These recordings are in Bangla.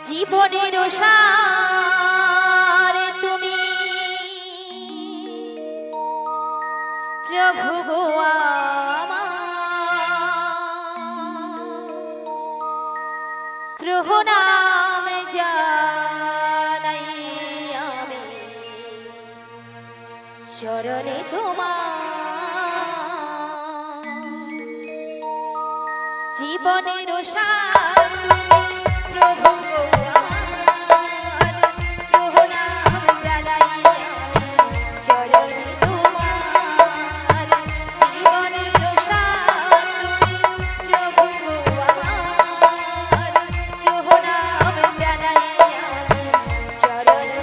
জীবনের সার তুমি প্রভু গো প্রভু নাম জানাই আমি চরণে তোমার জীবনের সার প্রভু গো প্রভু নাম জানাই আমি চরণে তোমার জীবনের সার প্রভু গো প্রভু নাম জানাই আমি চরণে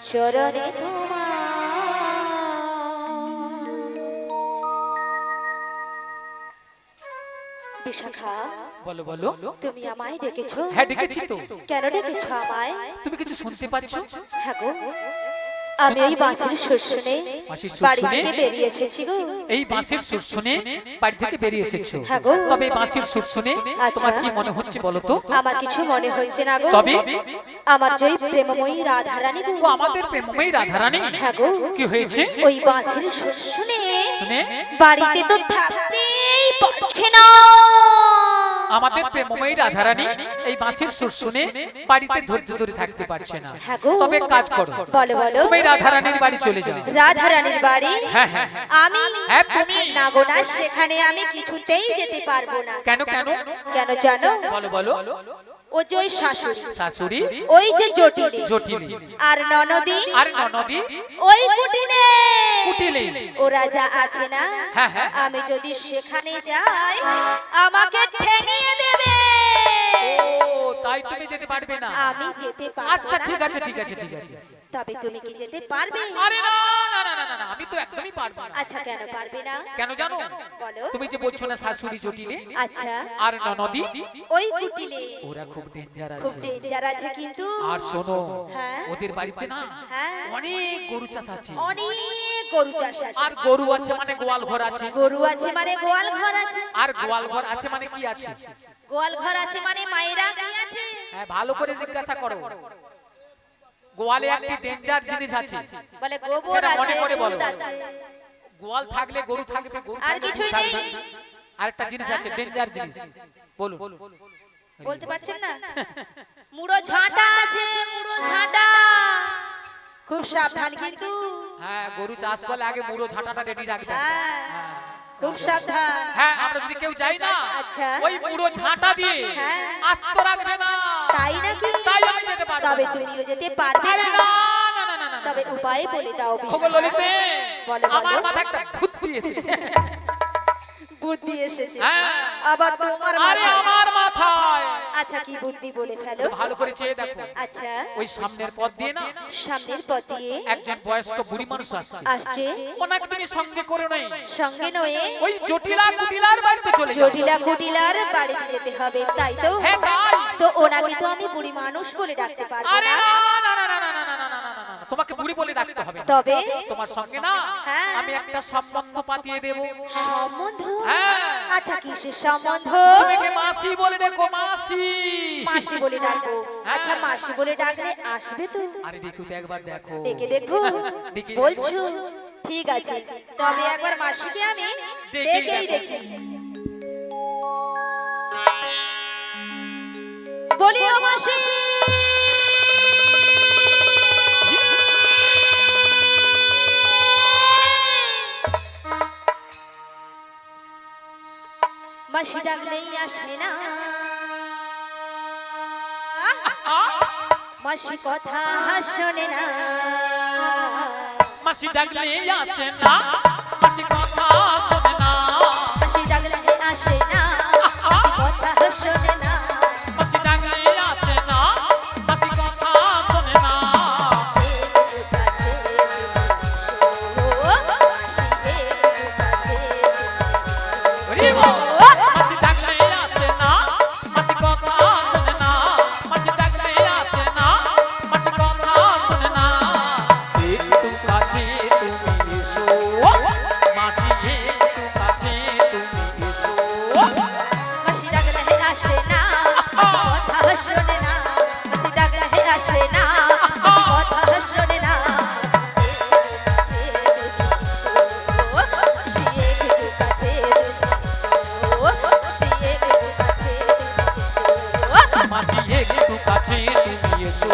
চরণে বিশাখা বলো বলো। তুমি আমায় ডেকেছো? হ্যাঁ ডেকেছি তো। কেন ডেকেছো আমায়? তুমি কিছু শুনতে পাচ্ছো? হ্যাঁ গো, আমি এই বাঁশির সুর শুনে বাড়ি থেকে বেরিয়ে এসেছি গো। এই বাঁশির সুর শুনে বাড়ি থেকে বেরিয়ে এসেছো? হ্যাঁ গো। তবে এই বাঁশির সুর শুনে তোমার কি মনে হচ্ছে বলো তো? আমার কিছু মনে হচ্ছে না গো। তবে আমার জয় প্রেমময়ী রাধারানী গো। ও আমাদের প্রেমময়ী রাধারানী। হ্যাঁ গো। কি হয়েছে? ওই বাঁশির সুর শুনে শুনে বাড়িতে তো থাকতেই পারছে না। আমাদের প্রেমময়ী রাধারানী এই বাঁশির সুর শুনে বাড়িতে ধৈর্য ধরে থাকতে পারছে না। হ্যাঁ গো। তবে কাজ করো, বলো বলো। তুমি রাধারানীর বাড়ি চলে যাও। রাধারানীর বাড়ি? হ্যাঁ হ্যাঁ। আমি? হ্যাঁ তুমি। না গো না, সেখানে আমি কিছুতেই যেতে পারবো না। কেন কেন? কেন জানো? বলো বলো। ও যে ওই শাশুড়ি, শাশুড়ি, ওই যে জটিলি, জটিলি, আর ননদি, আর ননদি, ওই কুটিলে। কুটিলে। ওরা যা আছে না, হ্যাঁ, হ্যাঁ। আমি যদি সেখানে যাই আমাকে ঠেঙিয়ে দেবে। ও তাই তুমি যেতে পারবে না? আমি যেতে পারবো আচ্ছা না। ঠিক আছে ঠিক আছে ঠিক আছে। তবে তুমি কি যেতে পারবে? আরে না না না না না, আমি তো একদমই পারবো না। আচ্ছা কেন পারবে না? কেন জানো? বলো। তুমি যে বলছো না শাশুড়ি জটিলে আচ্ছা আর ননদি, ওই কুটিলে ওরা খুব ডেঞ্জার খুব আছে। ডেঞ্জার আছে কিন্তু। আর শোনো, হ্যাঁ। ওদের বাড়িতে না হ্যাঁ। অনেক গরু চাষ আছে। অনেক গরু চাষ আছে। আর গরু আছে মানে গোয়াল ঘর আছে। গরু আছে মানে গোয়াল ঘর আছে। আর গোয়াল ঘর আছে মানে কি আছে? গোয়াল ঘর আছে মানে মায়েরা কি আছে? হ্যাঁ, ভালো করে জিজ্ঞাসা করো। গোয়ালে একটি ডেঞ্জার জিনিস আছে। বলে গোবর সেটা আছে, মনে করে বলো। দুধ আছে। গোয়াল থাকলে গরু থাকবে, গরু আর থাকলে কিছুই গরু নেই। থাকবে। আরেকটা জিনিস আছে ডেঞ্জার জিনিস, বলুন। বলতে পারছেন না? মুড়ো ঝাঁটা আছে, মুড়ো ঝাঁটা। খুব সাবধান কিন্তু। হ্যাঁ, গরু চাষ করলে আগে মুড়ো ঝাঁটাটা রেডি রাখবে। হ্যাঁ, খুব সাবধান। হ্যাঁ, আমরা যদি কেউ যাই না, আচ্ছা। ওই মুড়ো ঝাঁটা দিয়ে হ্যাঁ। আস্ত রাখবে না। তাই নাকি? তাই আমি যেতে পারবো তবে না। তুমিও যেতে পারবে আরে না। না না না না না, না। তবে উপায় বলে দাও ওগো বিশাখা। ললিতে, বলো, আমার বলো। মাথায় একটা বুদ্ধি এসেছে। বুদ্ধি এসেছে। হ্যাঁ। আবার তোমার আরে মাথায়। আমার মাথায়। আচ্ছা কি বুদ্ধি বলে ফেলো। ভালো করে চেয়ে দেখো। আচ্ছা ওই সামনের পথ দিয়ে না সামনের পথ দিয়ে একজন বয়স্ক বুড়ি মানুষ আসছে। আসছে। ওনাকে তুমি সঙ্গে করে নেই, সঙ্গে নয়ে ওই জটিলা কুটিলার বাড়িতে চলে যাও। জটিলা কুটিলার বাড়িতে যেতে হবে, তাই তো? হ্যাঁ, তাই। তো ওনাকে তো আমি বুড়ি মানুষ বলে ডাকতে পারবো আরে না। না না না না না না না না না না, না, তোমাকে বুড়ি বলে ডাকতে হবে না। তবে তোমার সঙ্গে না হ্যাঁ। আমি একটা সম্বন্ধ পাতিয়ে দেব। সম্বন্ধ? হ্যাঁ। আচ্ছা কিসের সম্বন্ধ? তোমাকে মাসি বলে দেখো, মাসি। মাসি বলে ডাকবো। আচ্ছা মাসি বলে ডাকলে আসবে তো? আরে দেখো তো একবার দেখো। ডেকে দেখবো ডেকেই বলছো? ঠিক আছে, তবে একবার মাসিকে আমি ডেকেই ডেকেই দেখো। দেখি। বলি ও মাসি, মাসি ডাকলেই আসে না, মাসি কথা শোনে না। মাসি ডাকলে আসে না, মাসি কথা শোনে না। মাসি ডাকলে আসে না, মাসি কথা শোনে না। মাসি ডাকলে আসে না, মাসি কথা শোনে না। ওরে বাবা! মাসি ডাকলে আসে না, মাসি কথা শোনে না। মাসি ডাকলে আসে না, মাসি কথা শোনে না। একটু কাছে তুমি এসো, মাসি একটু কাছে তুমি এসো। মাসি ডাকলে আসে না, মাসি কথা শোনে না। মাসি ডাকলে আসে না, মাসি কথা শোনে না। মাসি একটু কাছে তুমি এসো,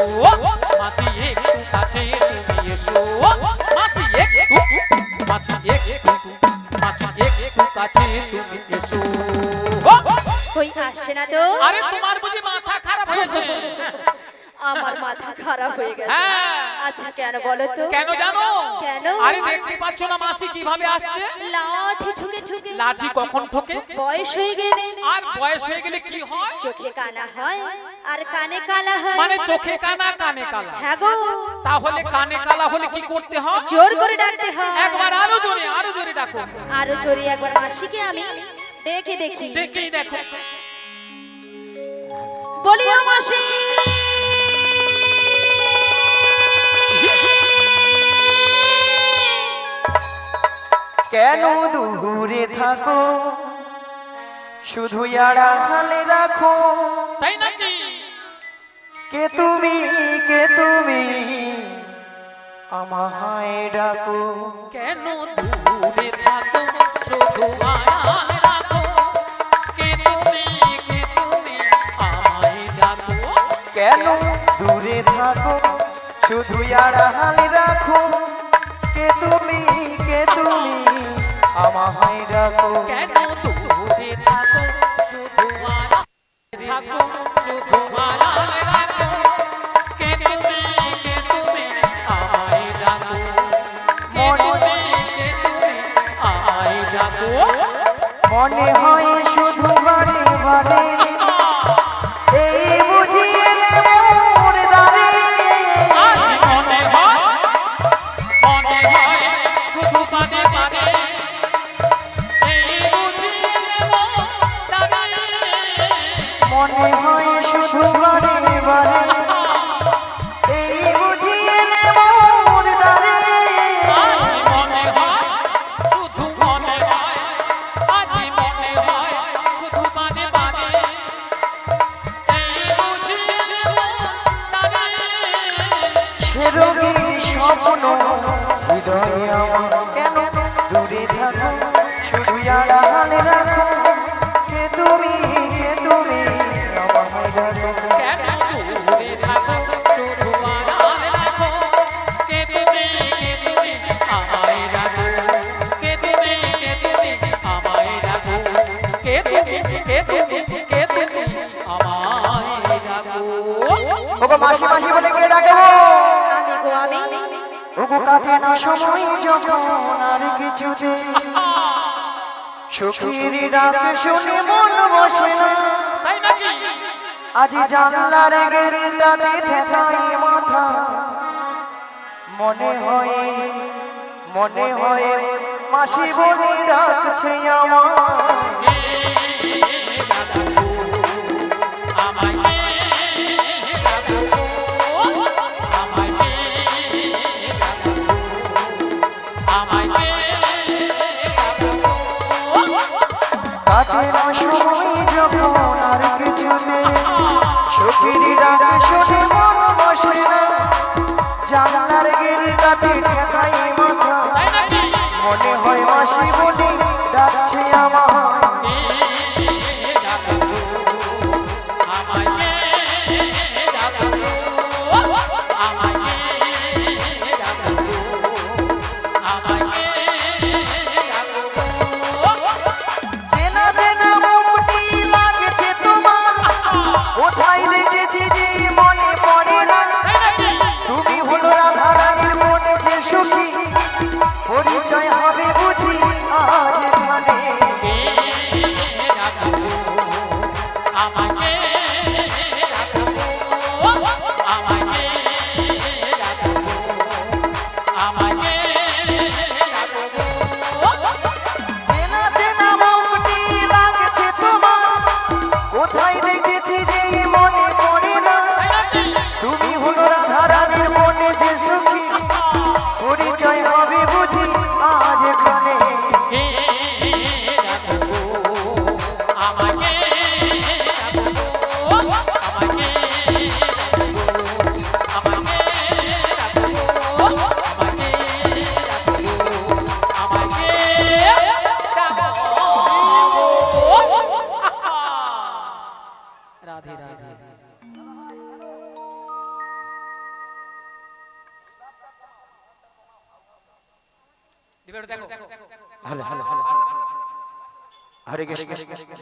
মাসি একটু কাছে তুমি এসো। মাসি একটু, মাসি একটু, মাসি একটু কাছে তুমি এসো। কই আসছে না তো? আরে তোমার বুঝি মাথা খারাপ হয়েছে? আমার মাথা খারাপ হয়ে গেছে। হ্যাঁ। আচ্ছা কেন বলো তো? কেন জানো? কেন? আরে দেখতে পাচ্ছ না মাসি কিভাবে আসছে? লাঠি ঠুকে ঠুকে। লাঠি কখন ঠোকে? বয়স হয়ে গেলে আর বয়স হয়ে গেলে কি হয়? চোখে কানা হয় আর কানে কালা হয়। মানে চোখে কানা কানে কালা। হ্যাঁ গো, তাহলে কানে কালা হলে কি করতে হয়? জোর করে ডাকতে হয়। একবার আরো জোরে ডাকো। আরো জোরে একবার মাসিকে আমি ডেকে দেখি। দেখেই দেখো। বলি ও মাসি, কেন দূরে থাকো, শুধু আড়ালে রাখো। তাই নাকি? কে তুমি আমায় ডাকো। কেন দূরে থাকো, শুধু আড়ালে রাখো। কে তুমি আমায় ডাকো। কেন দূরে থাকো, শুধু আড়ালে রাখো। কে তুমি আমায় ডাকো। কেন দূরে থাকো, শুধু আড়ালে থাকো। শুধু মাসি মাসি বলে কে ডাকে আমি গো আমি ওগো কাটে না সময় যখন আর কিছুতে সখীর ডাক শুনে মন বসে না তাই নাকি আজি জানলার গেরটাতে ঠেকাই মাথা মনে হয় মাসি বলে ডাকছে আমার কাটে না সময় যখন আর কিছুতে সখীর ডাক শুনে মন বসে না জানলার গেরটাতে ঠেকাই মাথা মনে হয় মাসি বলে ডাকছে আমার চেনা চেনা মুখটি লাগছে তোমার কোথায় দেখেছি যে মনে পড়ে না তুমি হলো রাধা রানীর মনে যে সুখী পরিচয় হবে বুঝি আজ এখানে চেনা চেনা মুখটি লাগছে তোমার কোথায় দেখেছি যে মনে পড়ে না তুমি হলো রাধা রানীর মনে যে সুখী পরিচয় হবে বুঝি আজ এখানে রাধে রাধে দেখো হলে হলে হলে হরে কৃষ্ণ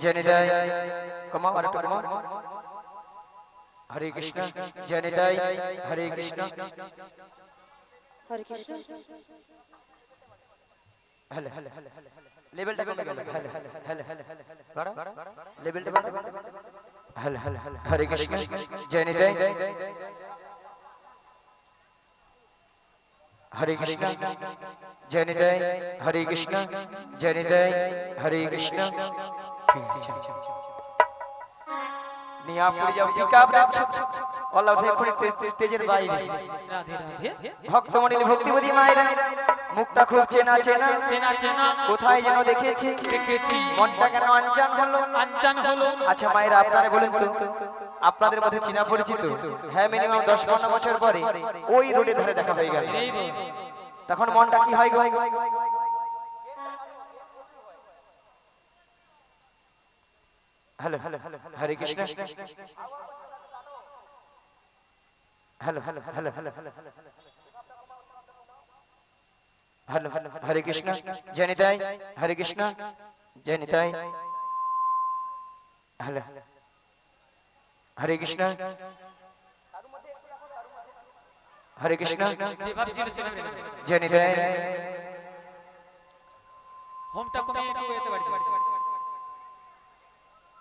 জয় নিতাই কমা আর একটু কমা হরে কৃষ্ণ জয় নিতাই হরে কৃষ্ণ হরে কৃষ্ণ হলে হলে হলে লেভেলটা কমে গেল হলে হলে হলে বাড়া লেভেলটা বাড়া হলে হলে হরে কৃষ্ণ জয় নিতাই হরে কৃষ্ণ জয় নিতাই হরে কৃষ্ণ জয় নিতাই হরে কৃষ্ণ ঠিক আছে নিয়া পড়ে যাও পিকআপ রাখছো অল্লাহ দেখুন স্টেজের বাইরে রাধে রাধে ভক্তমণি ভক্তিবতী মায়েরা মুখটা খুব চেনা চেনা চেনা চেনা কোথায় যেন দেখেছি দেখেছি মনটা কেন আনচান হলো আনচান হলো আচ্ছা মায়েরা আপনারা বলেন তো আপনাদের মধ্যে চিনা পরিচিত হ্যাঁ মিনিমাম 10-15 বছর পরে ওই রোডে ধারে দেখা হয়ে গেল এই রে তখন মনটা কি হয় গো hello hello Hare Krishna hello hello hello hello hello hello Hare Krishna জয় নিতাই হরে কৃষ্ণ জয় নিতাই হ্যালো হরে কৃষ্ণ হরে কৃষ্ণ যে ভাবছিল সেটা জয় নিতাই হোমটা কমে একটু যেতে পারি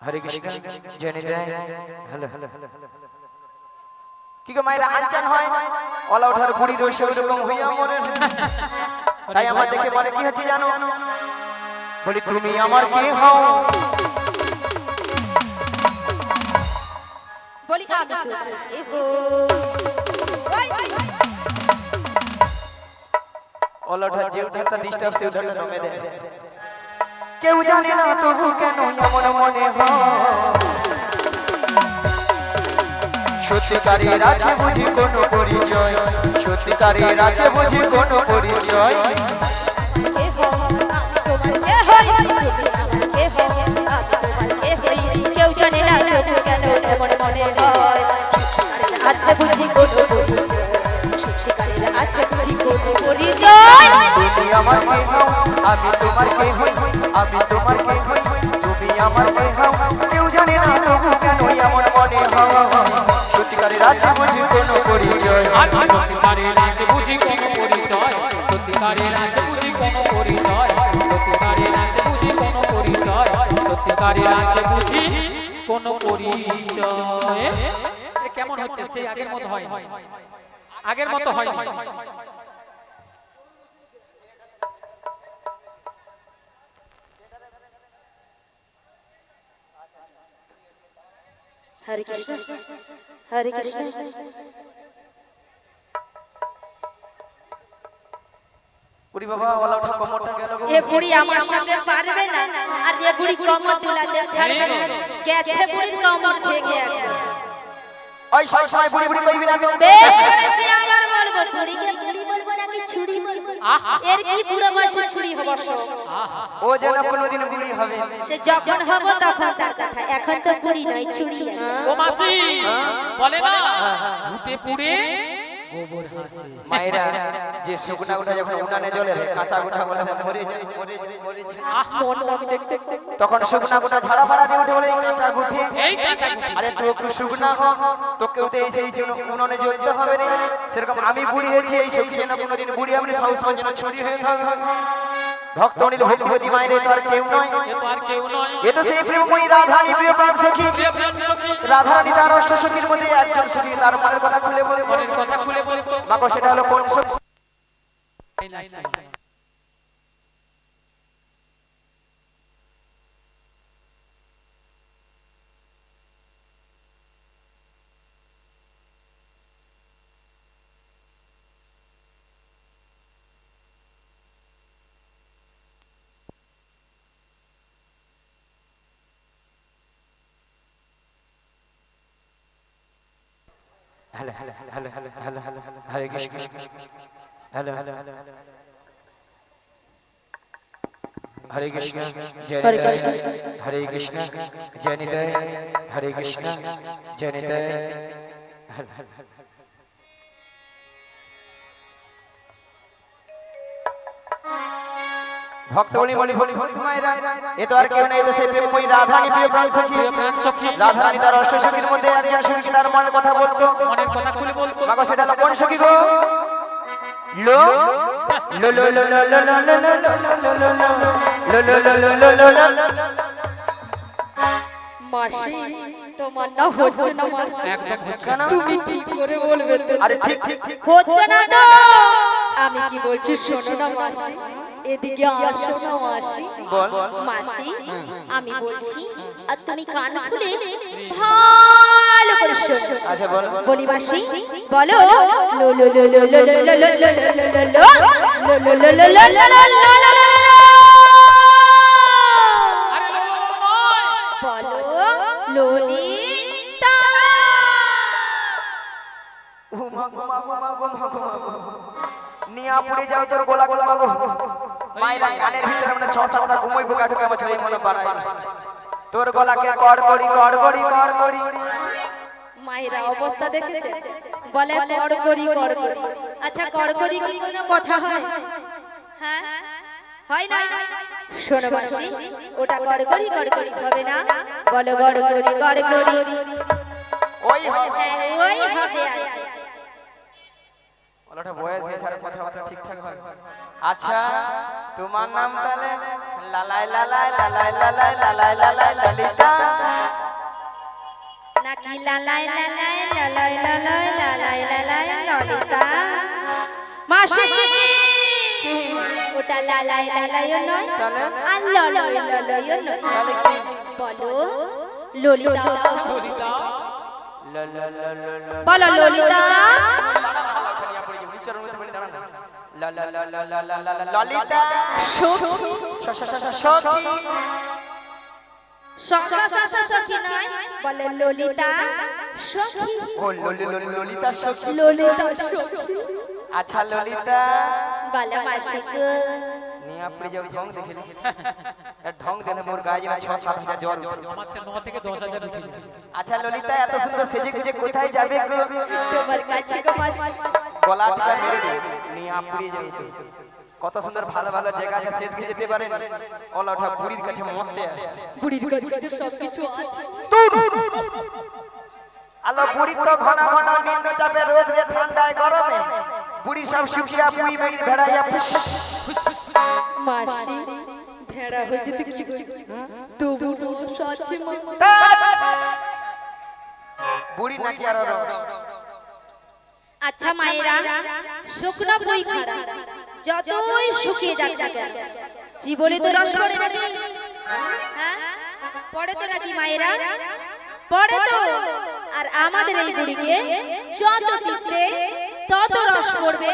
হরে কৃষ্ণ জয় নিতাই হ্যালো হ্যালো কি গো মায়েরা আনচান হয় ওলা ওঠার বুড়ি রসে ওরকম হইয়া মরে তাই আমার দেখে বলে কি হচ্ছে জানো বলি তুমি আমার কে হও বলি আমি তো এ হো ওলা ওঠার যে উধারটা ডিস্টার্ব সে উধারটা নমে দেয় কেউ জানে না তবু কেন এমন মনে হয় সত্যিকারের আছে বুঝি কোনো পরিচয় সত্যিকারের আছে বুঝি কোনো পরিচয় এ হো আমি তোমার এ হই এ হো আমি তোমার এ হই কেউ জানে না তবু কেন এমন মনে হয় আছে বুঝি কোনো পরিচয় সত্যিকারের আছে বুঝি কোনো পরিচয় তুমি আমার কে হও আমি তোমার কে হই আমি তোমার কে হই তুমি আমার কে হও কেউ জানে না তবু কেন এমন মনে হয় সত্যিকারের আছে বুঝি কোনো আর সত্যিকারের আছে বুঝি কোনো পরিচয় সত্যিকারের আছে বুঝি কোনো পরিচয় সত্যিকারের আছে বুঝি কোনো পরিচয় সত্যিকারের আছে বুঝি কোনো পরিচয় এ কেমন হচ্ছে সেই আগের মতো হয় আগের মতো হয় হরে কৃষ্ণ হরে কৃষ্ণ ওরে বাবা ওলা ওঠা কোমরটা গেল গো এ বুড়ি আমার সঙ্গে পারবে না আর যে বুড়ি কোমর দুলাতে ছাড়বে না গেছে বুড়ির কোমর ভেঙে একদম ওই সব সময় বুড়ি বুড়ি কইবি না তো বেশ করেছি আবার বলবো বুড়িকে বুড়ি বলবো নাকি ছুরি বলবো এর কি পুরো মাসে ছুরি হবো ও যেন কোনোদিন বুড়ি হবে সে যখন হব তখন তার কথা এখন তো বুড়ি নয় ছুরি আছে ও মাসি বলে না ভূতে পুড়ে গোবর হাসে মায়েরা যে শুকনা গোটা যখন উনানে জ্বলে কাঁচা গোটা বলে মরে যায় মনটা আমি দেখতে তখন শুকনা গোটা ঝাড়া ফাড়া দিয়ে উঠে বলে এই কাঁচা গুঠে এই কাঁচা গুটি আরে তুই একটু শুকনা হ তোকেও তো সেই জন্য উনানে জ্বলতে হবে রে সেরকম আমি বুড়ি হয়েছি এই শুকিয়ে না কোনোদিন বুড়ি আমি সব সময় যেন ছড়ি হয়ে থাকবে ভক্ত নিল ভক্তিবতী মায়ের তো আর কেউ নয় এ তো আর কেউ নয় এ তো সেই প্রেমময়ী রাধারানী প্রিয় প্রাণ সখী প্রিয় প্রাণ সখী রাধারানী তার অষ্ট সখীর মধ্যে একজন সখী তার মনের কথা খুলে বলে মনের কথা খুলে বলতো মাগো সেটা হলো কোন সখী এই line hello hello hello hello hello hello Hare Krishna hello hello Hare Krishna জয় নিতাই হরে কৃষ্ণ জয় নিতাই হরে কৃষ্ণ জয় নিতাই ভক্ত বলি বলি বলি ভক্ত মায়েরা এ তো আর কেউ নাই তো সেই প্রেমময়ী রাধারানী প্রিয় প্রাণ সখী প্রিয় প্রাণ সখী রাধারানী তার অষ্ট সখীর মধ্যে একজন সখী তার মনের কথা বলতো মনের কথা খুলে বলতো মাগো সেটা হলো কোন সখী গো লো লো লো লো লো লো লো লো লো লো লো লো লো লো মাসি তোমার না হচ্ছে না মাসি একদম হচ্ছে কেন? তুমি ঠিক করে বলবে তো আরে ঠিক ঠিক হচ্ছে না তো আমি কি বলছি শোনো না মাসি এদিকে আসো না মাসি বল মাসি আমি বলছি আর তুমি কান খুলে ভালো করে শোনো আচ্ছা বল বলি মাসি বলো লো লো লো লো লো লো লো লো লো লো লো লো লো লো লো লো লো আরে লো লো লো নয় বলো ললিতা ও মাগো মাগো মাগো মাগো মাগো নিয়া পুড়ে যাও তোর গোলা গোলা মাগো মাইরা কানের ভিতরে মানে 6-7টা ঘুমই পোকা ঢুকে আমার ছেলে মনে বাড়ায় তোর গলাকে কড় কড়ি কড় কড়ি কড় কড়ি মায়েরা অবস্থা দেখেছে বলে কড়কড়ি কড়কড়ি আচ্ছা কড়কড়ি কি কোনো কথা হয় হ্যাঁ হয় না শোনো মাসি ওটা কড়কড়ি কড়কড়ি হবে না বলো কড়কড়ি কড়কড়ি ওই হবে হ্যাঁ ওই হবে আর কি। ওটা বয়স হয়েছে আর কথাবার্তা ঠিকঠাক হয় আচ্ছা তোমার নাম তাহলে লালাই লালাই লালাই লালাই লালাই লালাই ললিতা নাকি লালাই লালাই লালাই লালাই লালাই লালাই ললিতা মাসি ওটা লালাই লালাইও নয় তাহলে আর ললই ললইও নয় তাহলে কি বলো ললিতা ললিতা লা লা লা লা লা বলো ললিতা লা লা লা লা লা লা লা ললিতা সখী সখী সখী নয় বলে ললিতা সখী ও ললিতা সখী ললিতা সখী আচ্ছা ললিতা বলো মাসি গো নিয়ে আপনি যে ঢং দেখেন ঢং দেন মোর গায়ে যেন 6-7 হাজার জ্বর উঠে। মাত্র 9 থেকে 10,000 উঠে যায় আচ্ছা ললিতা এত সুন্দর সেজে গুজে কোথায় যাবে গো তোমার কাছে গো মাসি গলাটা মেরে দে নিয়ে আপনি যাই তো কত সুন্দর ভালো ভালো জায়গা আছে সেদিকে যেতে পারেন ওলা ওঠা বুড়ির কাছে মরতে আসে বুড়ির কাছে তো সবকিছু আছে আলো বুড়ি তো ঘন ঘন নিম্নচাপে রোদে ঠান্ডায় গরমে বুড়ি সব শুকিয়া পুই মেঘি ভেড়াইয়া ফুস মাসি ভেড়া হয়েছে তো কি হয়েছে তবু রস আছে মা। বুড়ি নাকি আর রস আচ্ছা মায়েরা শুকনো বই খাড়া যতই শুকিয়ে যাক না কেন জীবনে তো রস পড়ে নাকি? হ্যাঁ পড়ে তো নাকি মায়েরা? পড়ে তো। আর আমাদের এই বুড়িকে যত টিপতে তত রস পড়বে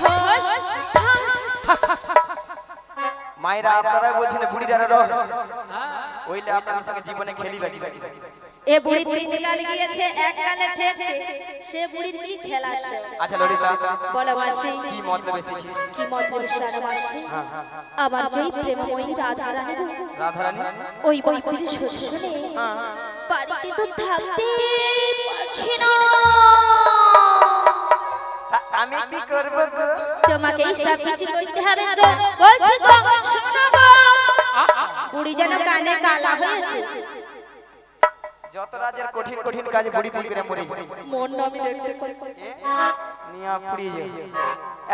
ঠস ঠস। মায়েরা আপনারা বলছেন বুড়ির আর রস ওইলে আপনাদের সঙ্গে জীবনে খেলি বাড়ি এ বুড়ি তিন গাল গিয়েছে এক গালে ঠেকছে সে বুড়ির কি খেলা সে? আচ্ছা ললিতা বলো মাসি কি মতলব এসেছিস? কি মতলব সারা মাসি আমার যেই প্রেমময়ী রাধা রানী রাধারানী ওই বইটির শুনে বাড়িতে তো থাকতে পারছি না। আমি কি করব গো? তোমাকে এই সব কিছু করতে হবে গো। বলছি গো শোনো গো বুড়ি যেন কানে কালা হয়েছে। যত রাজের কঠিন কঠিন কাজে বুড়ি তুই করে মরি মন নামি দেখতে পাই নিয়া পুড়ি যায়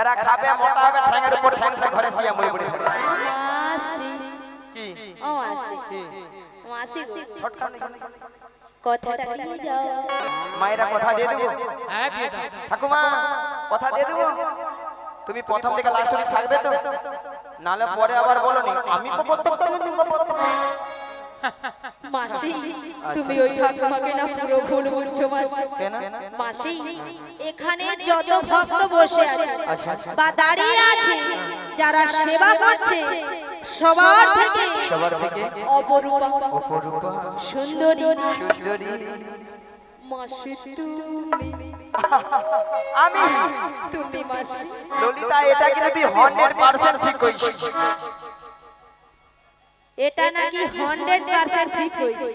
এরা খাবে মোটা হবে ঠ্যাঙের উপর ঠ্যাংটা ঘরে শুয়ে মরি পড়ে মাসি কি ও মাসি মাসি গো ছটকা নেই কথাটা কি যাও মায়েরা কথা দিয়ে দেবো হ্যাঁ দিয়ে দাও। ঠাকুমা কথা দিয়ে দেবো তুমি প্রথম থেকে লাস্ট অবধি থাকবে তো নালে পরে আবার বলনি আমি মাসি তুমি ওই ঠাকুমাকে না পুরো ভুল বুঝছো মাসি। কেন মাসি এখানে যত ভক্ত বসে আছে আচ্ছা বা দাঁড়িয়ে আছে যারা সেবা করছে সবার থেকে অপরূপা অপরূপা সুন্দরী সুন্দরী মাসি তুমি আমি তুমি মাসি ললিতা এটা কিন্তু তুই 100% ঠিক কইছিস এটা নাকি 100% ঠিক হয়েছে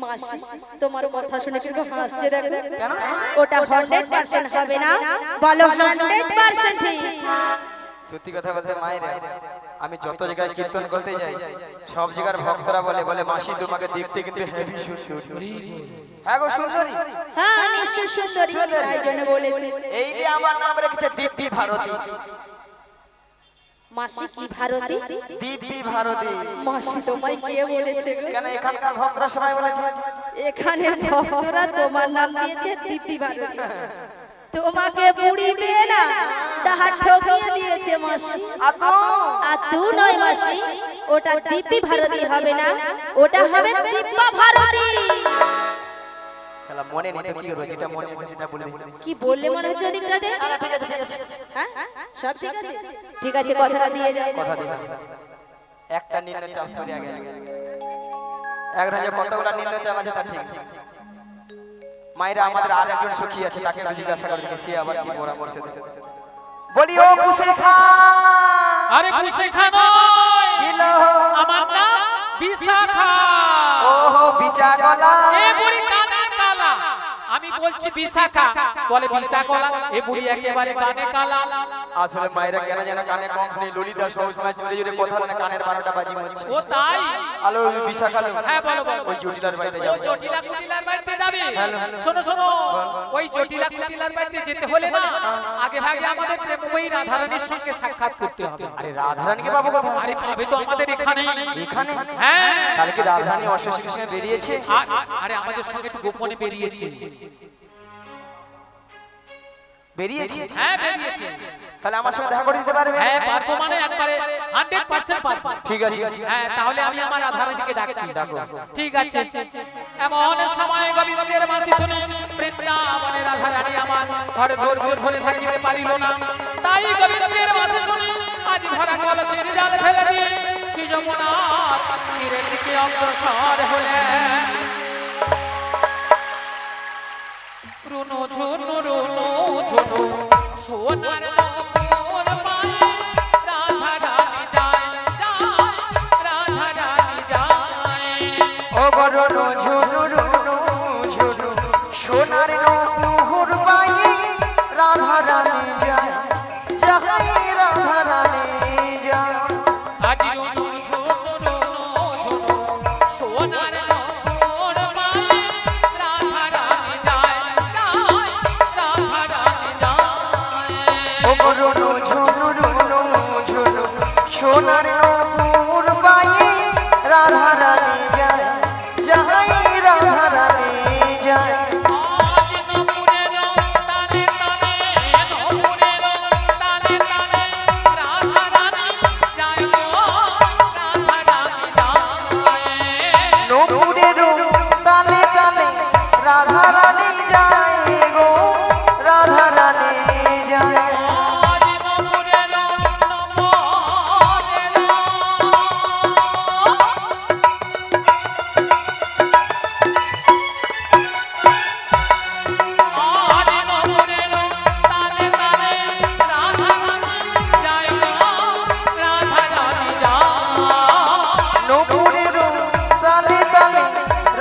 মাসি তোমার কথা শুনে কিন্তু হাসছে দেখো কেন ওটা 100% হবে না বলো 100% ঠিক। সত্যি কথা বলতে মায়ের আমি যত জায়গায় কীর্তন করতে যাই সব জায়গার ভক্তরা বলে বলে মাসি তোমাকে দেখতে কিন্তু হেভি সুন্দরী হ্যাঁ গো সুন্দরী হ্যাঁ নিশ্চয় সুন্দরী তাই জন্য বলেছে এই যে আমার নাম রেখেছে দিব্যি ভারতী মাসি কি ভারতী দিব্যি ভারতী মাসি তোমায় কে বলেছে গো? কেন এখানকার ভক্তরা সবাই বলেছে এখানে ভক্তরা তোমার নাম দিয়েছে দিব্যি ভারতী তোমাকে বুড়ি দিয়ে না ডাহা ঠকিয়ে দিয়েছে মাসি। আর তু নয় মাসি ওটা দিব্যি ভারতী হবে না ওটা হবে দিব্যা ভারতী। খেলা মনে নেই তো কি করবো যেটা মনে আছে সেটা বলে দিই কি বললে মনে হচ্ছে ওদিকটাতে? ঠিক আছে ঠিক আছে হ্যাঁ সব ঠিক আছে ঠিক আছে কথাটা দিয়ে যাও কথা দিই একটা নিম্নচাপ সরিয়া গেল এক রাজ্যে কতগুলা নিম্নচাপ আছে তা ঠিক মায়েরা আমাদের আর একজন সখী আছে তাকে একটু জিজ্ঞাসা করে দেখি সে আবার কি পরামর্শ দেয় বলি ও পুষেখা আরে পুষেখা নয় কিলো আমার নাম বিশাখা। ওহো বিচা গলা এ বুড়ি কানে কালা আমি বলছি বিশাখা বলে বিচা গলা এ বুড়ি একেবারে কানে কালা। আসলে মায়েরা কেন যেন কানে কম শুনি ললিতা সব সময় জোরে জোরে কথা বলে কানের 12টা বাজি হচ্ছে ও তাই হ্যালো বিশাখা হ্যাঁ বলো বলো ওই জটিলার বাড়িতে ওই যাও জটিলা কুটিলার বাড়িতে যাবে শোনো শোনো ওই জটিলা কুটিলার বাড়িতে যেতে হলে না আগে ভাগে আমাদের প্রেমময়ী রাধারানীর সঙ্গে সাক্ষাৎ করতে হবে। আরে রাধারানীকে পাবো কথা আরে পাবে তো আমাদের এখানে এখানে হ্যাঁ কাল কি রাধারানী অশেষ কৃষ্ণে বেরিয়েছে আরে আমাদের সঙ্গে একটু গোপনে বেরিয়েছে বেরিয়েছে হ্যাঁ বেরিয়েছে তাহলে আমার সঙ্গে দেখা করে দিতে পারবে হ্যাঁ পারবো মানে একবারে 100% পারবো। ঠিক আছে হ্যাঁ তাহলে আমি আমার রাধারানীকে ডাকছি ডাকো ঠিক আছে এমন সময় গোবিন্দের বাঁশি শুনে বৃন্দাবনের রাধারানী আমার ঘরে ধৈর্য ধরে থাকিতে পারিল না তাই গোবিন্দের বাঁশি শুনে আজ ভরা কলসের জাল ফেলে দিয়ে শ্রী যমুনার তীরের দিকে অগ্রসর হলেন। রুনো ঝুনো সোনার মোর পায়ে রাধারানী যায় যায় রাধারানী যায়। ও গরনো ঝুনু রুনু ঝুনু সোনার নূপুর পাই রাধারানী যায় যাই রাধারানী যায় আজ রুনো ঝুনো সোনার মোর পায়ে রাধারানী যায়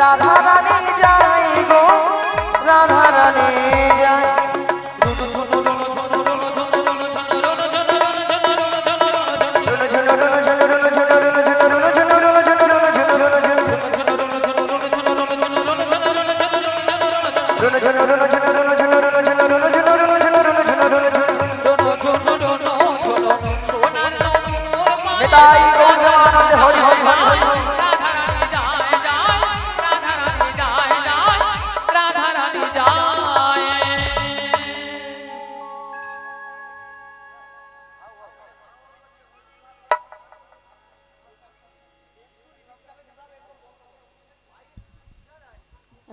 রাধা রানী যায় গো রাধা রানী যায় নেতাই গৌর আনন্দে হরি হরি হরি হরি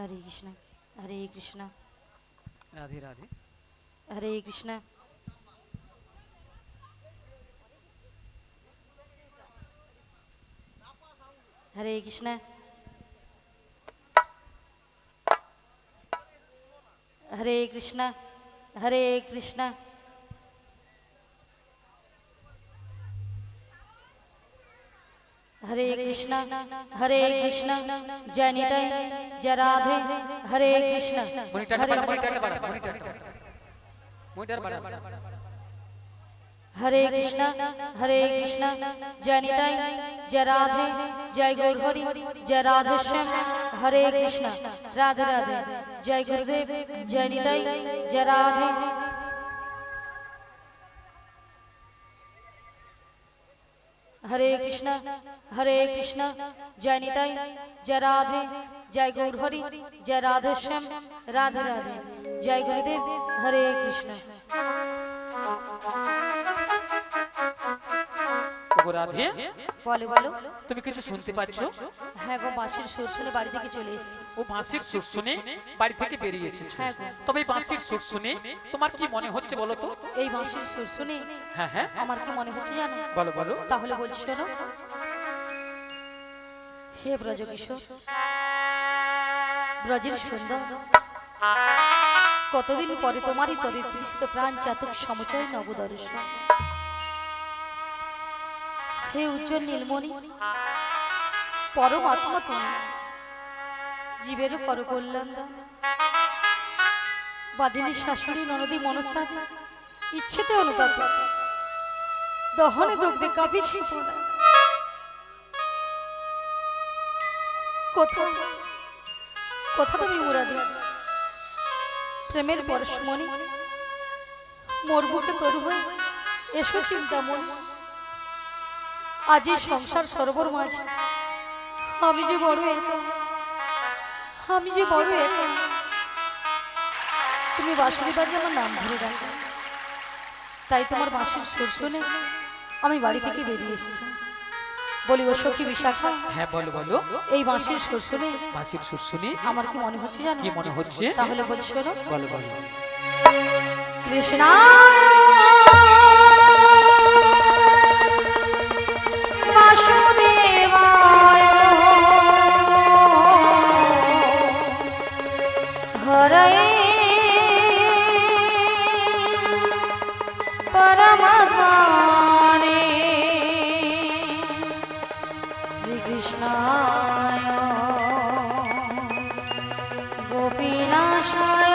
हरे कृष्ण हरे कृष्ण राधे राधे हरे कृष्ण हरे कृष्ण हरे कृष्ण हरे कृष्ण हरे कृष्ण जय निताई जय राधे हरे कृष्ण मॉनिटर हरे कृष्ण जय निताई जय राधे जय गौर हरि जय राधे श्याम हरे कृष्ण राधे राधे जय गुरुदेव जय निताई जय राधे हरे कृष्ण जय निताई जय राधे जय गौर हरि जय राधे श्याम राधे राधे जय गुरुदेव हरे कृष्ण রাধে বলো বলো তুমি কিছু শুনতে পাচ্ছ? হ্যাঁ গো বাঁশির সুর শুনে বাড়ি থেকে চলে এসেছি। ও বাঁশির সুর শুনে বাড়ি থেকে বেরিয়ে এসেছে। হ্যাঁ গো। তবে এই বাঁশির সুর শুনে তোমার কি মনে হচ্ছে বলো তো? এই বাঁশির সুর শুনে হ্যাঁ হ্যাঁ আমার কি মনে হচ্ছে জানো? বলো বলো। তাহলে বলছি শোনো। হে ব্রজকিশোর ব্রজের সুন্দর কতদিন পরে তোমারই তরে তৃষ্ণ প্রাণ চাতক সমচয় নবদর্শন। হে উজ্জ্বল নীলমণি পরমাত্মা তুমি জীবেরও কর কল্যাণ বাদিনী শাশুড়ি ননদী মনস্তাপ ইচ্ছেতে অনুতাপ দহনে দগ্ধে কাঁপিছি কোথা কোথা তুমি মুরাদি প্রেমের পরশমণি মোর বুকে তরু হয়ে এসো চিন্তামণি। আজ এই সংসার সরোবর মাঝে আমি যে বড় একা তুমি বাঁশরি বাজে আমার নাম ধরে ডাকো তাই তোমার বাঁশির সুর শুনে আমি বাড়ি থেকে বেরিয়ে এসেছি। বলি ও সখী বিশাখা। হ্যাঁ বলো বলো। এই বাঁশির সুর শুনে বাঁশির সুর শুনে আমার কি মনে হচ্ছে জানো? কি মনে হচ্ছে? তাহলে বলি শোনো। বলো বলো। কৃষ্ণ বাসুদেবায় হরে পরমাত্মনে শ্রীকৃষ্ণায় গোপীনাশায়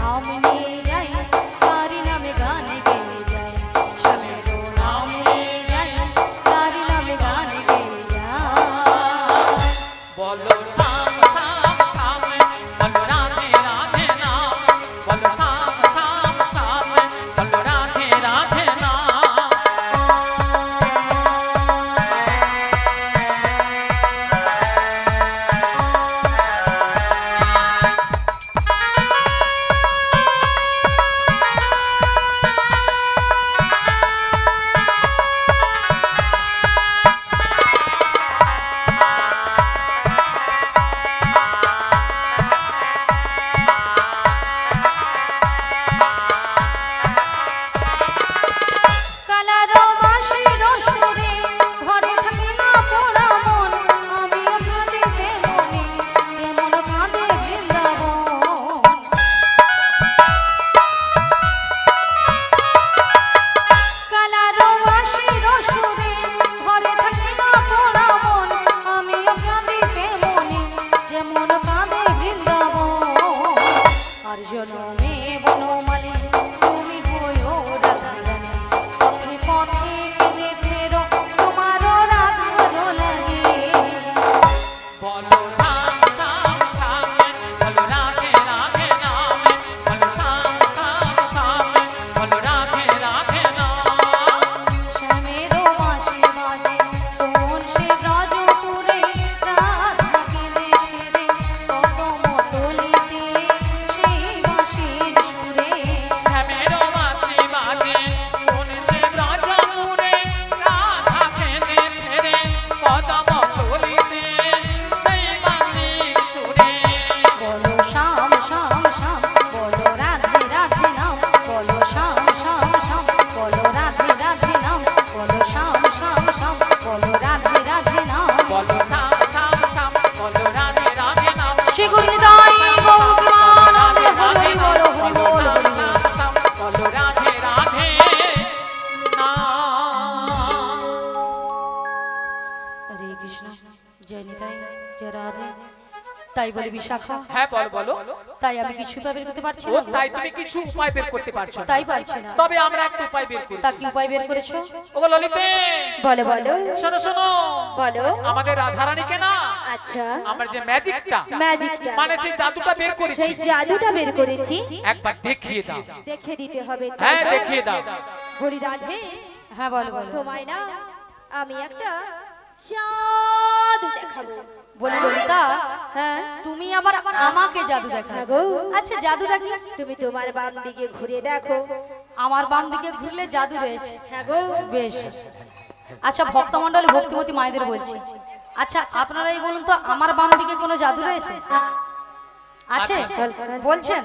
নাম নিয়ে যাই তারি নামে গান গেয়ে যাই স্বামীরও নাম নিয়ে যাই তারি নামে গান গেয়ে যাই বলো শাম শাম শাম বলো রাধে রাধে নাম বলো শাম শাম শাম বলো রাধে রাধে নাম কালারো বাঁশির সুরে ঘরে থাকে না পোড়া মন আমিও কাঁদিতে মনে যেমন কাঁদে বৃন্দাবন কালারো বাঁশির সুরে ঘরে থাকে না পোড়া মন আমিও কাঁদিতে মনে যেমন কাঁদে বৃন্দাবন আর জনমে বনমালী তুমি হইও রাধারানী পথে পথে ফিরে ফেরো তোমারও রাধার লাগে বলো শাম শাম শাম বলো রাধে রাধে নাম বলো শাম শাম শাম বলো রাধে রাধে নাম শ্যামেরও বাঁশি বাজে কোন সে রাজপুরে রাধা কেঁদে ফেরে কদম তলিতে সেই বাঁশির সুরে শ্যামেরও বাঁশি বাজে কোন সে ব্রজমুরে রাধা কেঁদে ফেরে কদম তলিতে সেই বাঁশির সুরে বলো শাম শাম শাম বলো রাধে রাধে নাম বলো শাম শাম শাম বলো রাধে রাধে নাম বলো শাম শাম শাম বলো রাধে রাধে নাম বলো শাম শাম শাম বলো রাধে রাধে নাম শ্রী গুরু নিতাই গৌর প্রেমানন্দে হরি বলো হরি বলো বল শাম হরি বল। শাম শাম বলো রাধে রাধে নাম হরে কৃষ্ণ জয় নিতাই জয় রাধে তাই বলে বিশাখা হ্যাঁ বলো বলো তাই আমি কিছু উপায় বের করতে পারছি ও না তাই তুমি কিছু উপায় বের করতে পারছো না তাই পারছি না তবে আমরা একটা উপায় বের করি তা কি উপায় বের করেছো ওগো ললিতে বলো বলো শোনো শোনো বলো আমাদের রাধারানীকে না আচ্ছা আমরা যে ম্যাজিকটা ম্যাজিকটা মানে সেই জাদুটা বের করেছি সেই জাদুটা বের করেছি একবার দেখিয়ে দাও দেখে দিতে হবে হ্যাঁ দেখিয়ে দাও হরি রাধে হ্যাঁ বলো বলো তোমায় না আমি একটা জাদু দেখাবো বলি ললিতা হ্যাঁ তুমি আবার আমাকে জাদু দেখাবো আচ্ছা জাদুটা কি তুমি তোমার বাম দিকে ঘুরে দেখো আমার বাম দিকে ঘুরলে জাদু রয়েছে হ্যাঁ গো বেশ আচ্ছা ভক্তমণ্ডলী ভক্তিমতী মায়েদের বলছি আচ্ছা আপনারাই বলুন তো আমার বাম দিকে কোনো জাদু রয়েছে আছে বলছেন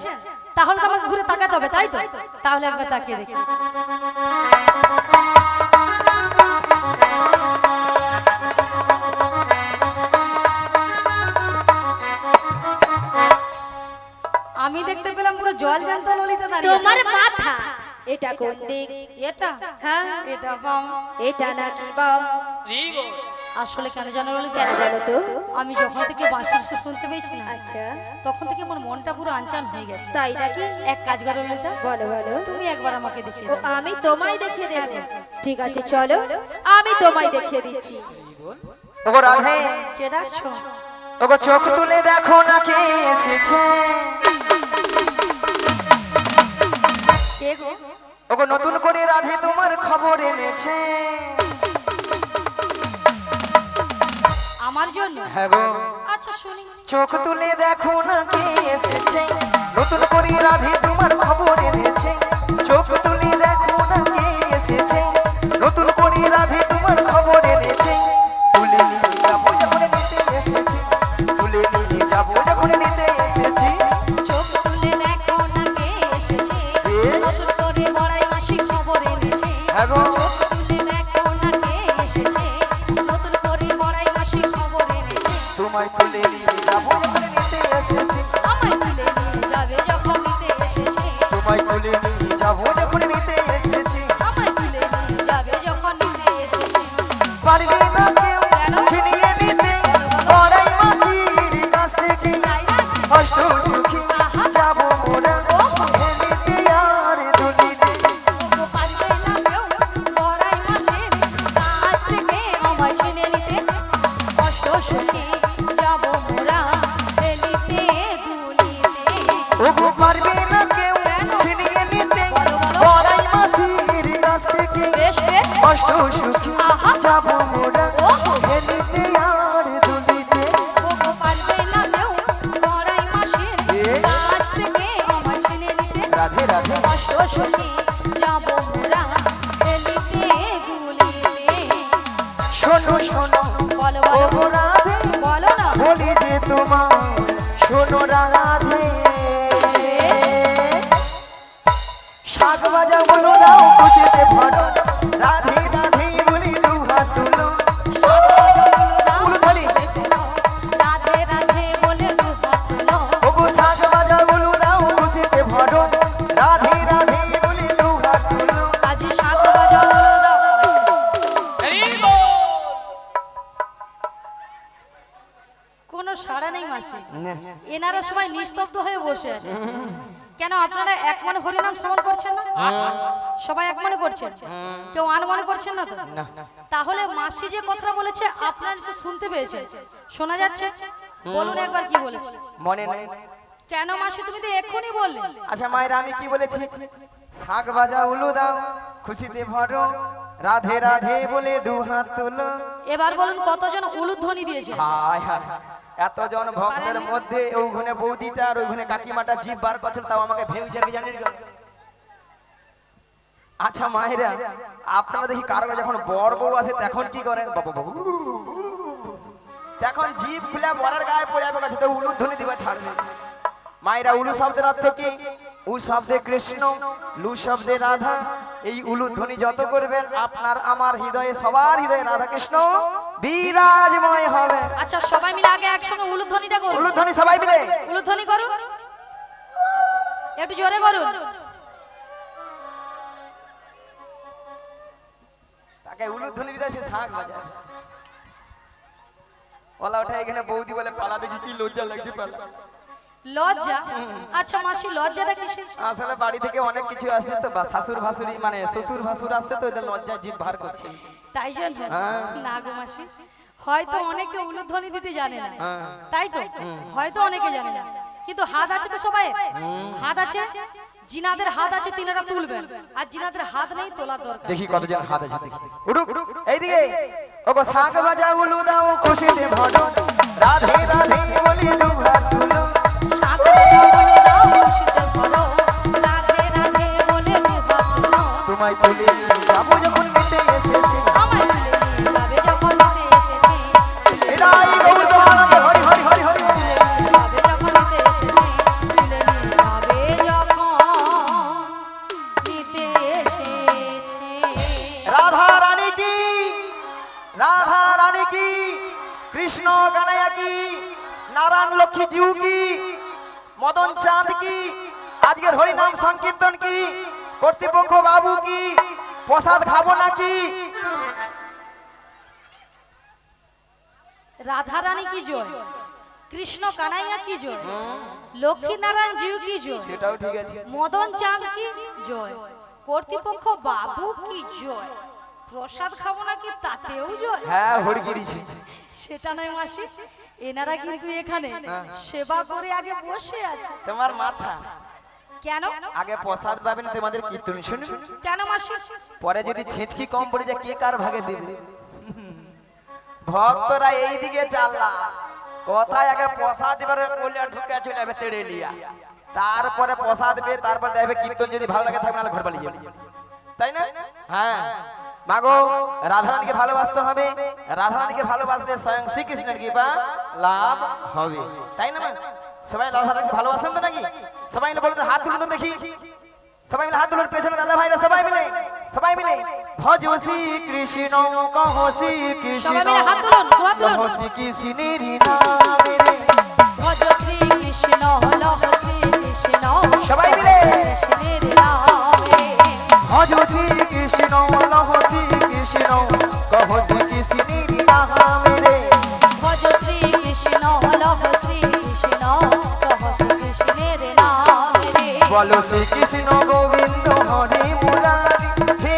তাহলে তো আমাকে ঘুরে তাকাতে হবে তাই তো তাহলে একবার তাকিয়ে দেখি আমি দেখতে পেলাম পুরো জল জ্যান্ত ললিতা দাঁড়িয়ে তোমার মাথা এটা কোন দিক? এটা হ্যাঁ এটা বাম এটা নাকি বাম? নিগো আসলে কেন জানো ললিতা কেন জানো তো? আমি যখন থেকে বাঁশির সুর শুনতে পেয়েছি না আচ্ছা তখন থেকে আমার মনটা পুরো আনচান হয়ে গেছে তাই নাকি? এক কাজ করো ললিতা বলো বলো। তুমি একবার আমাকে দেখিয়ে ও দাও আমি তোমায় দেখিয়ে দেব। ঠিক আছে চলো আমি তোমায় দেখিয়ে দিচ্ছি। ওগো রাধে কে ডাকছো ওগো চোখ তুলে দেখো না কে এসেছে কে গো ওগো নতুন করে রাধে তোমার খবর এনেছে আমার জন্য হ্যাঁ গো আচ্ছা শুনি চোখ তুলে দেখো না কে এসেছে নতুন করে রাধে তোমার খবর এনেছে চোখ তুলে দেখো না কে এসেছে নতুন করে রাধে তোমার খবর এনেছে তুলে নিয়ে যাবো যখন নিতে এসেছি তুলে নিয়ে যাবো যখন নিতে এসেছি চোখ তুলে দেখো না কে এসেছে নতুন করে বড়াই মাসি খবর এনেছে হ্যাঁ গো চোখ তুলে দেখো না কে এসেছে নতুন করে বড়াই মাসি খবর এনেছে তোমায় তুলে নিয়ে যাবো যখন নিতে এসেছি আমায় তুলে নিয়ে যাবে যখন নিতে এসেছে রাধে রাধে কষ্ট শুনি যাব মোরা এলিতে গুলিতে। শোনো শোনো বলো ও বলো রাধে বলো না। বলি যে তোমার শোনো রাধে শাক ভাজা বলো দাও খুশিতে ভরো রাধে রাধে বলি দু হাত তুলো উলুধ্বনি। রাধে রাধে বলে দু হাত তোলো। ওগো শাক ভাজা বলো দাও খুশিতে ভরো রাধে রাধে বলি দু হাত তুলো। আজ শাক বাজা বলো দাও। হরি বল। কোনো সাড়া নেই মাসি। এনারা সবাই নিস্তব্ধ হয়ে বসে আছে। কেন আপনারা এক মনে হরিনাম শ্রবণ করছেন না? সবাই এক মনে করছেন, কেউ আন মনে করছেন না তো? তাহলে মাসি যে কথা বলেছে আপনারা যে শুনতে পেয়েছে, শোনা যাচ্ছে? বলুন একবার কি বলেছে। মনে নেই? কেন মাসি তুমি তো এক্ষুনি বললে? আচ্ছা মায়ের আমি কি বলেছি? শাক ভাজা উলু দাও খুশিতে ভরো রাধে রাধে বলে দু হাত তুলো। এবার বলুন কতজন উলুধ্বনি দিয়েছে? হায় হায় এতজন ভক্তের মধ্যে ওইখানে বৌদিটা আর ওইখানে কাকিমাটা জিভ বার করছিল, তাও আমাকে ভেউ জানি জানি। আচ্ছা মায়েরা আপনারা দেখি কারো যখন বর বউ আসে তখন কি করেন? বাবু বাবু তখন জিভ খুলে বরের গায়ে পড়ে যাবে কাছে তো উলু ধ্বনি দিবা ছাড়বে। মায়েরা উলু শব্দের অর্থ কি? উ শব্দে কৃষ্ণ, লু শব্দে রাধা। এই উলু ধ্বনি যত করবেন আপনার আমার হৃদয়ে সবার হৃদয়ে রাধা কৃষ্ণ বিরাজময় হবে। আচ্ছা সবাই মিলে আগে একসঙ্গে উলুধ্বনিটা করুন। উলু ধ্বনি সবাই মিলে উলুধ্বনি করুন, একটু জোরে করুন। তাকে উলু ধ্বনি দিতে সে শাঁখ বাজায়। ওলা ওঠা এখানে বৌদি বলে পালাবে কি লজ্জা লাগছে পালা। লজ্জা? আচ্ছা মাসি লজ্জাটা কিসের? আসলে বাড়ি থেকে অনেক কিছু আসছে তো শাশুর ভাসুরি মানে শ্বশুর ভাসুর আসছে তো এদের লজ্জায় জিভ ভার করছে। তাই জন্য হ্যাঁ। না গো মাসি, হয়তো অনেকে উলুধ্বনি দিতে জানে না, হ্যাঁ। তাই তো হয়তো অনেকে জানে না, কিন্তু হাত আছে তো সবাই, হাত আছে। জিনাদের হাত আছে তিনারা তুলবেন, আর জিনাদের হাত নেই তোলার দরকার। দেখি কতজন হাত আছে দেখি। উড়ুক এইদিকে ওগো শাঁখ বাজা উলু দাও খুশিতে ভরো রাধে রাধে বলি দু হাত তুলো। শাক বাজা বলে দাও খুশিতে ভরো, রাধে রাধে বলে দু হাত তোলো। তোমায় তুলে যাবো যখন মিটে এসেছি আমায় তুলে নিয়ে যাবে যখন নিতে এসেছি, এরাই গৌর আনন্দে হরি হরি হরি হরি। যাবে যখন নিতে এসেছি, তুলে নিয়ে যাবে যখন নিতে এসেছে। রাধা রানী কি, রাধা রানী কি, কৃষ্ণ কানাইয়া কি, নারায়ণ লক্ষ্মী জিউ কি, মদন চাঁদ কি, আজকের হরিনাম সংকীর্তন কি, কর্তৃপক্ষ বাবু কি, প্রসাদ খাবো নাকি? রাধা রানী কি জয়, কৃষ্ণ কানাইয়া কি জয়, লক্ষ্মী নারায়ণ জিউ কি জয়, সেটাও ঠিক আছে। মদন চাঁদ কি জয়, কর্তৃপক্ষ বাবু কি জয়, প্রসাদ খাবো নাকি তাতেও জয়। হ্যাঁ হরিগিরিছি। সেটা নয় মাসি, এনারা কিন্তু এখানে সেবা করে আগে বসে আছে। তোমার মাথা কেন? আগে প্রসাদ পাবেন তোমাদের কীর্তন শুনবে, কেন মাসি? পরে যদি ছেঁচকি কম পড়ে যায় কে কার ভাগে দেবে? ভক্তরা এই দিকে চাল্লা কথায় আগে প্রসাদ এবারে বলে ঢুকে চলে যাবে তেড়ে লিয়া, তারপরে প্রসাদ পেয়ে তারপর দেখবে কীর্তন যদি ভালো লাগে থাকবে নাহলে ঘর পালিয়ে যাবে, তাই না? হ্যাঁ মাগো রাধারানীকে ভালোবাসতে হবে, রাধারানীকে ভালোবাসলে স্বয়ং শ্রীকৃষ্ণের কৃপা লাভ হবে, তাই না? সবাই রাধারানীকে ভালোবাসেন তো নাকি? সবাই মিলে বলুন, হাত তুলুন তো দেখি, সবাই মিলে হাত তুলুন পেছনে দাদা ভাইরা সবাই মিলে, সবাই মিলে ভজ শ্রী কৃষ্ণ কহ শ্রী কৃষ্ণ, সবাই মিলে হাত তুলুন, হাত তুলুন। কহ শ্রী কৃষ্ণের নামে রে। ভজ শ্রী কৃষ্ণ লহ শ্রী কৃষ্ণ, সবাই মিলে কৃষ্ণের নামে। ভজ শ্রী কৃষ্ণ লহ শ্রী কৃষ্ণ কহ শ্রী কৃষ্ণের নামে রে। ভজ শ্রী কৃষ্ণ লহ শ্রী কৃষ্ণ, কহ শ্রী কৃষ্ণের নামে রে। বলো শ্রী কৃষ্ণ গোবিন্দ হরে মুরারি, হে